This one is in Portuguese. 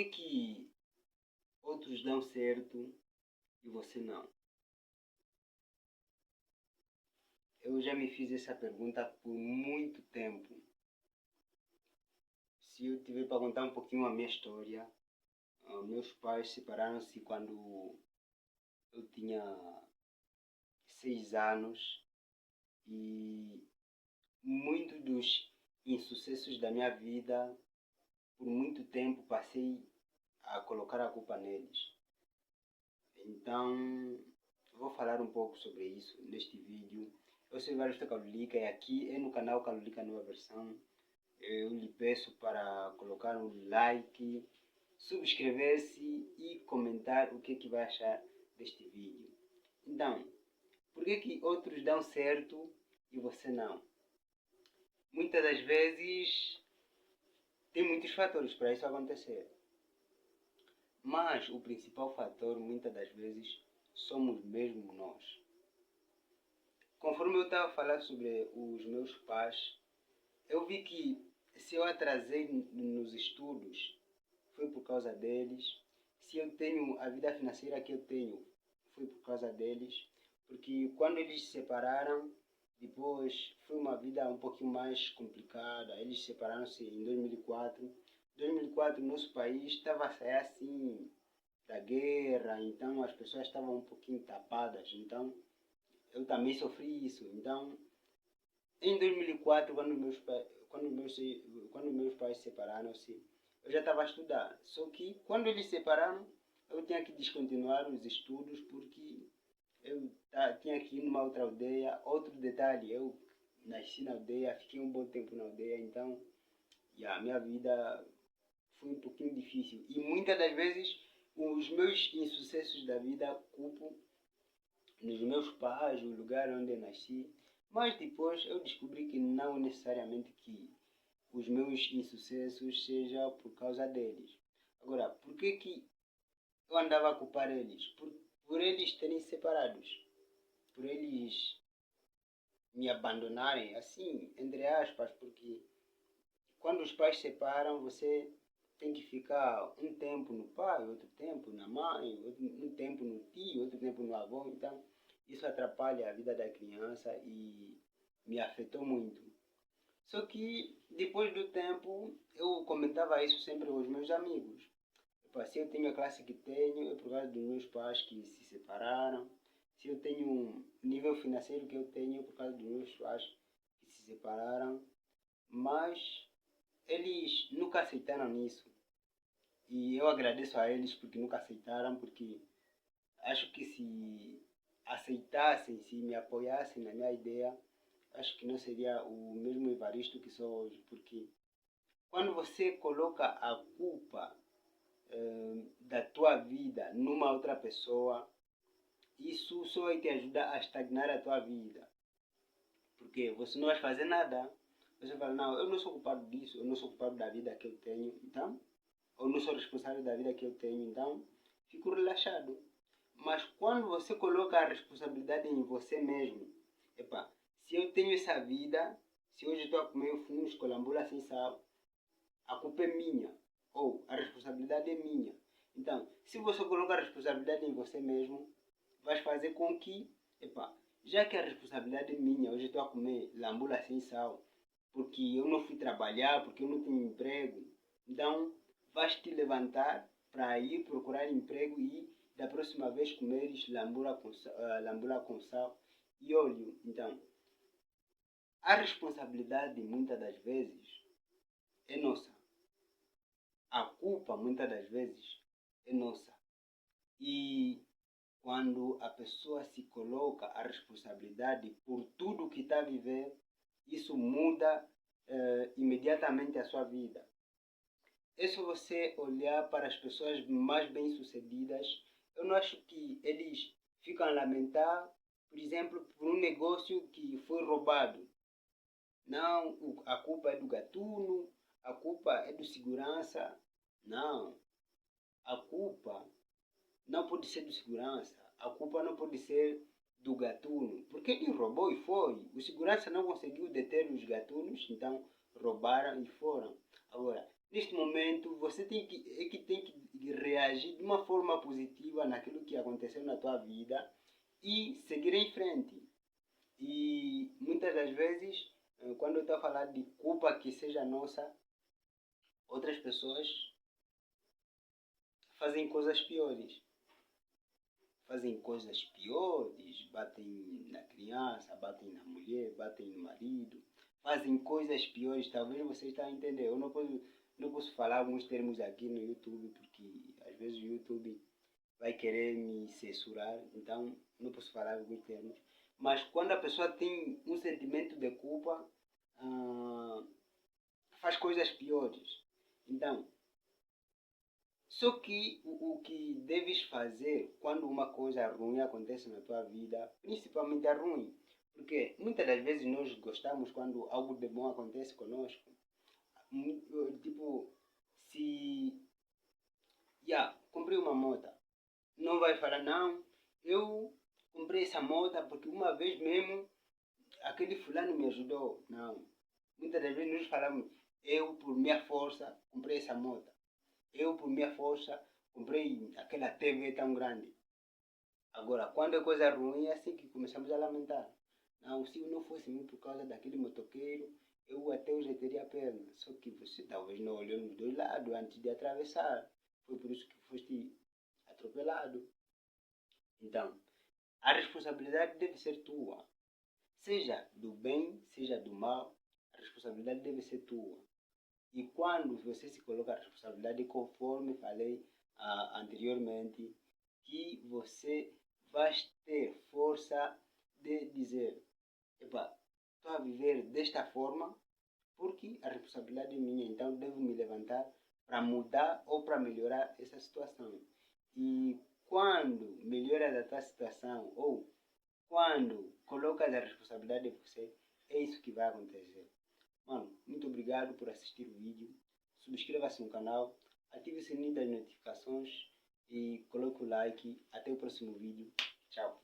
que outros dão certo e você não? Eu já me fiz essa pergunta por muito tempo. Se eu tiver para contar um pouquinho a minha história, meus pais separaram-se quando eu tinha 6 anos e muitos dos insucessos da minha vida, por muito tempo passei a colocar a culpa neles. Então, vou falar um pouco sobre isso neste vídeo. Eu sou Evaristo Calulica e aqui é no canal Calulica Nova Versão. Eu lhe peço para colocar um like, subscrever-se e comentar o que vai achar deste vídeo. Então, por que outros dão certo e você não? Muitas das vezes tem muitos fatores para isso acontecer. Mas o principal fator, muitas das vezes, somos mesmo nós. Conforme eu estava a falar sobre os meus pais, eu vi que se eu atrasei nos estudos, foi por causa deles. Se eu tenho a vida financeira que eu tenho, foi por causa deles. Porque quando eles se separaram, depois foi uma vida um pouquinho mais complicada. Eles separaram-se em 2004. Em 2004, nosso país estava a sair assim da guerra, então as pessoas estavam um pouquinho tapadas. Então, eu também sofri isso. Então, em 2004, quando meus pais separaram-se, eu já estava a estudar. Só que quando eles se separaram, eu tinha que descontinuar os estudos porque eu tinha que ir numa outra aldeia. Outro detalhe, eu nasci na aldeia, fiquei um bom tempo na aldeia, então a minha vida foi um pouquinho difícil. E muitas das vezes os meus insucessos da vida culpo nos meus pais, o lugar onde eu nasci. Mas depois eu descobri que não necessariamente que os meus insucessos sejam por causa deles. Agora, por que eu andava a culpar eles? Por eles terem separados. Por eles me abandonarem, assim, entre aspas, porque quando os pais separam, você tem que ficar um tempo no pai, outro tempo na mãe, um tempo no tio, outro tempo no avô. Então, isso atrapalha a vida da criança e me afetou muito. Só que, depois do tempo, eu comentava isso sempre aos meus amigos. Se eu tenho a classe que tenho, é por causa dos meus pais que se separaram. Se eu tenho um nível financeiro que eu tenho, é por causa dos meus pais que se separaram. Mas eles nunca aceitaram nisso. E eu agradeço a eles porque nunca aceitaram, porque acho que se aceitassem, se me apoiassem na minha ideia, acho que não seria o mesmo Evaristo que sou hoje. Porque quando você coloca a culpa da tua vida numa outra pessoa, isso só vai te ajudar a estagnar a tua vida. Porque você não vai fazer nada. Você fala, não, eu não sou culpado disso, eu não sou culpado da vida que eu tenho, então, eu não sou responsável da vida que eu tenho, então, fico relaxado. Mas quando você coloca a responsabilidade em você mesmo, se eu tenho essa vida, se hoje estou a comer fungos com lambula sem sal, a culpa é minha, ou a responsabilidade é minha. Então, se você colocar a responsabilidade em você mesmo, vai fazer com que, já que a responsabilidade é minha, hoje estou a comer lambula sem sal, porque eu não fui trabalhar, porque eu não tenho emprego, então vais te levantar para ir procurar emprego e da próxima vez comeres lambula com sal e óleo. Então, a responsabilidade muitas das vezes é nossa. A culpa muitas das vezes é nossa. E quando a pessoa se coloca a responsabilidade por tudo que está a viver, isso muda imediatamente a sua vida. É só você olhar para as pessoas mais bem-sucedidas. Eu não acho que eles ficam a lamentar, por exemplo, por um negócio que foi roubado. Não, a culpa é do gatuno, a culpa é do segurança. Não, a culpa não pode ser do segurança, a culpa não pode ser do gatuno, porque ele roubou e foi. O segurança não conseguiu deter os gatunos, então roubaram e foram. Agora, neste momento você tem que reagir de uma forma positiva naquilo que aconteceu na tua vida e seguir em frente. E muitas das vezes, quando eu estou a falar de culpa que seja nossa, outras pessoas fazem coisas piores. Fazem coisas piores, batem na criança, batem na mulher, batem no marido, fazem coisas piores. Talvez você está a entender. Eu não posso falar alguns termos aqui no YouTube, porque às vezes o YouTube vai querer me censurar, então não posso falar alguns termos. Mas quando a pessoa tem um sentimento de culpa, faz coisas piores. Então, só que o que deves fazer quando uma coisa ruim acontece na tua vida, principalmente a ruim, porque muitas das vezes nós gostamos quando algo de bom acontece conosco. Tipo, se comprei uma moto, não vai falar, não, eu comprei essa moto porque uma vez mesmo aquele fulano me ajudou. Não. Muitas das vezes nós falamos, eu por minha força comprei essa moto. Eu por minha força comprei aquela TV tão grande. Agora, quando é coisa ruim, é assim que começamos a lamentar. Não, se eu não fosse muito por causa daquele motoqueiro, eu até hoje teria a perna. Só que você talvez não olhou nos dois lados antes de atravessar. Foi por isso que foste atropelado. Então, a responsabilidade deve ser tua. Seja do bem, seja do mal, a responsabilidade deve ser tua. E quando você se coloca a responsabilidade, conforme falei anteriormente, que você vai ter força de dizer, epa, estou a viver desta forma porque a responsabilidade é minha, então devo me levantar para mudar ou para melhorar essa situação. E quando melhoras a tua situação ou quando colocas a responsabilidade em você, é isso que vai acontecer. Mano, muito obrigado por assistir o vídeo. Subscreva-se no canal, ative o sininho das notificações e coloque o like. Até o próximo vídeo. Tchau.